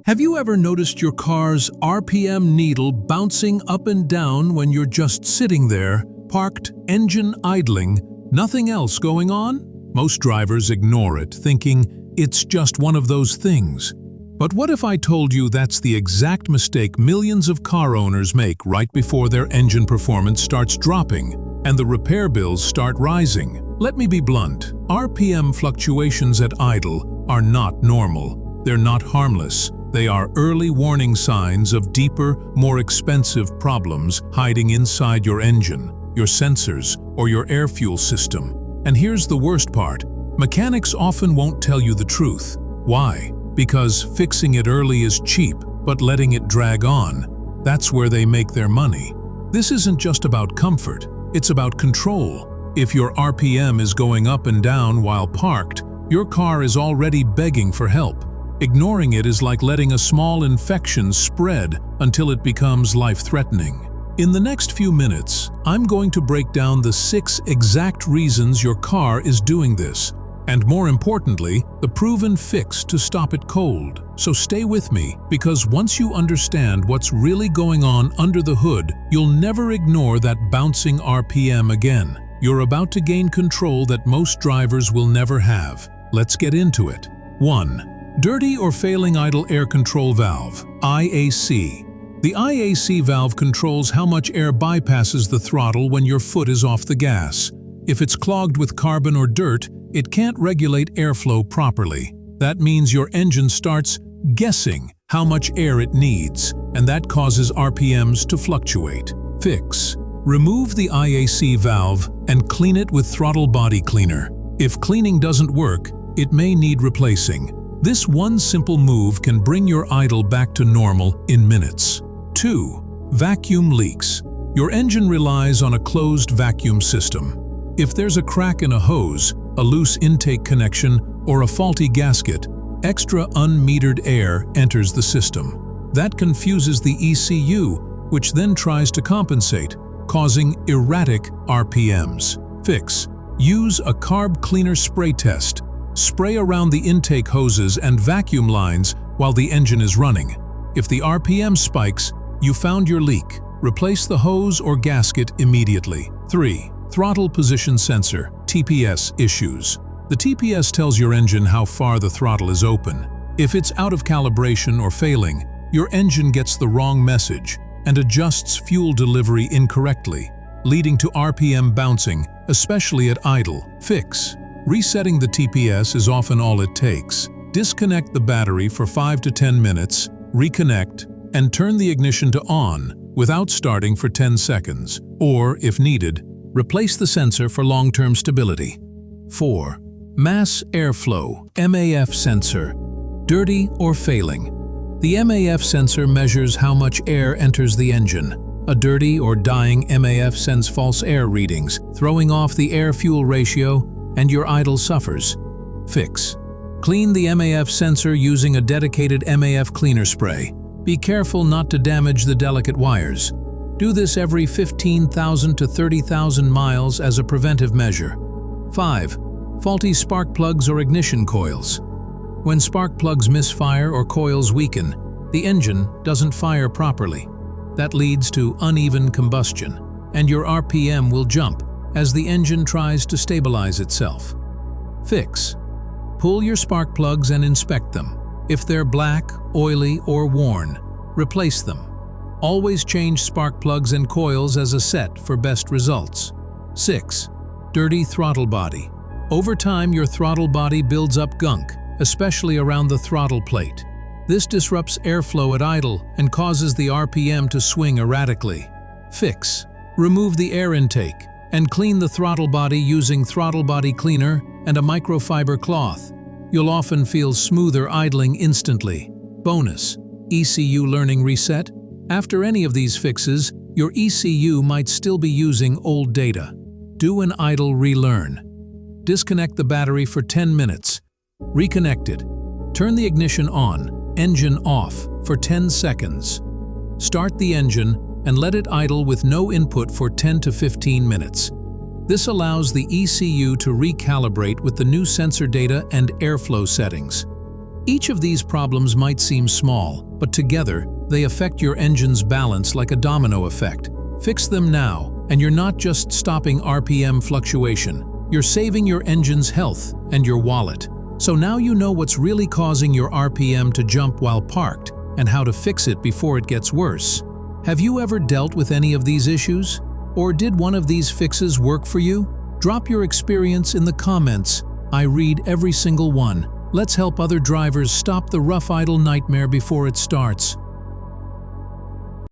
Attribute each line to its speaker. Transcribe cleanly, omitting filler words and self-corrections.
Speaker 1: Have you ever noticed your car's RPM needle bouncing up and down when you're just sitting there, parked, engine idling, nothing else going on? Most drivers ignore it, thinking it's just one of those things. But what if I told you that's the exact mistake millions of car owners make right before their engine performance starts dropping and the repair bills start rising? Let me be blunt. RPM fluctuations at idle are not normal. They're not harmless. They are early warning signs of deeper, more expensive problems hiding inside your engine, your sensors, or your air-fuel system. And here's the worst part. Mechanics often won't tell you the truth. Why? Because fixing it early is cheap, but letting it drag on, that's where they make their money. This isn't just about comfort, it's about control. If your RPM is going up and down while parked, your car is already begging for help. Ignoring it is like letting a small infection spread until it becomes life-threatening. In the next few minutes, I'm going to break down the 6 exact reasons your car is doing this, and more importantly, the proven fix to stop it cold. So stay with me, because once you understand what's really going on under the hood, you'll never ignore that bouncing RPM again. You're about to gain control that most drivers will never have. Let's get into it. 1. Dirty or failing idle air control valve, IAC. The IAC valve controls how much air bypasses the throttle when your foot is off the gas. If it's clogged with carbon or dirt, it can't regulate airflow properly. That means your engine starts guessing how much air it needs, and that causes RPMs to fluctuate. Fix. Remove the IAC valve and clean it with throttle body cleaner. If cleaning doesn't work, it may need replacing. This one simple move can bring your idle back to normal in minutes. 2. Vacuum leaks. Your engine relies on a closed vacuum system. If there's a crack in a hose, a loose intake connection, or a faulty gasket, extra unmetered air enters the system. That confuses the ECU, which then tries to compensate, causing erratic RPMs. Fix. Use a carb cleaner spray test. Spray around the intake hoses and vacuum lines while the engine is running. If the RPM spikes, you found your leak. Replace the hose or gasket immediately. 3. Throttle Position Sensor, TPS Issues. The TPS tells your engine how far the throttle is open. If it's out of calibration or failing, your engine gets the wrong message and adjusts fuel delivery incorrectly, leading to RPM bouncing, especially at idle. Fix. Resetting the TPS is often all it takes. Disconnect the battery for 5 to 10 minutes, reconnect, and turn the ignition to on without starting for 10 seconds. Or, if needed, replace the sensor for long-term stability. 4. Mass Airflow, MAF Sensor. Dirty or failing. The MAF sensor measures how much air enters the engine. A dirty or dying MAF sends false air readings, throwing off the air-fuel ratio, and your idle suffers. Fix. Clean the MAF sensor using a dedicated MAF cleaner spray. Be careful not to damage the delicate wires. Do this every 15,000 to 30,000 miles as a preventive measure. 5. Faulty spark plugs or ignition coils. When spark plugs misfire or coils weaken, the engine doesn't fire properly. That leads to uneven combustion, and your RPM will jump as the engine tries to stabilize itself. Fix. Pull your spark plugs and inspect them. If they're black, oily, or worn, replace them. Always change spark plugs and coils as a set for best results. 6. Dirty throttle body. Over time, your throttle body builds up gunk, especially around the throttle plate. This disrupts airflow at idle and causes the RPM to swing erratically. Fix. Remove the air intake and clean the throttle body using throttle body cleaner and a microfiber cloth. You'll often feel smoother idling instantly. Bonus: ECU learning reset. After any of these fixes, your ECU might still be using old data. Do an idle relearn. Disconnect the battery for 10 minutes. Reconnect it. Turn the ignition on, engine off for 10 seconds. Start the engine and let it idle with no input for 10 to 15 minutes. This allows the ECU to recalibrate with the new sensor data and airflow settings. Each of these problems might seem small, but together, they affect your engine's balance like a domino effect. Fix them now, and you're not just stopping RPM fluctuation. You're saving your engine's health and your wallet. So now you know what's really causing your RPM to jump while parked, and how to fix it before it gets worse. Have you ever dealt with any of these issues? Or did one of these fixes work for you? Drop your experience in the comments. I read every single one. Let's help other drivers stop the rough idle nightmare before it starts.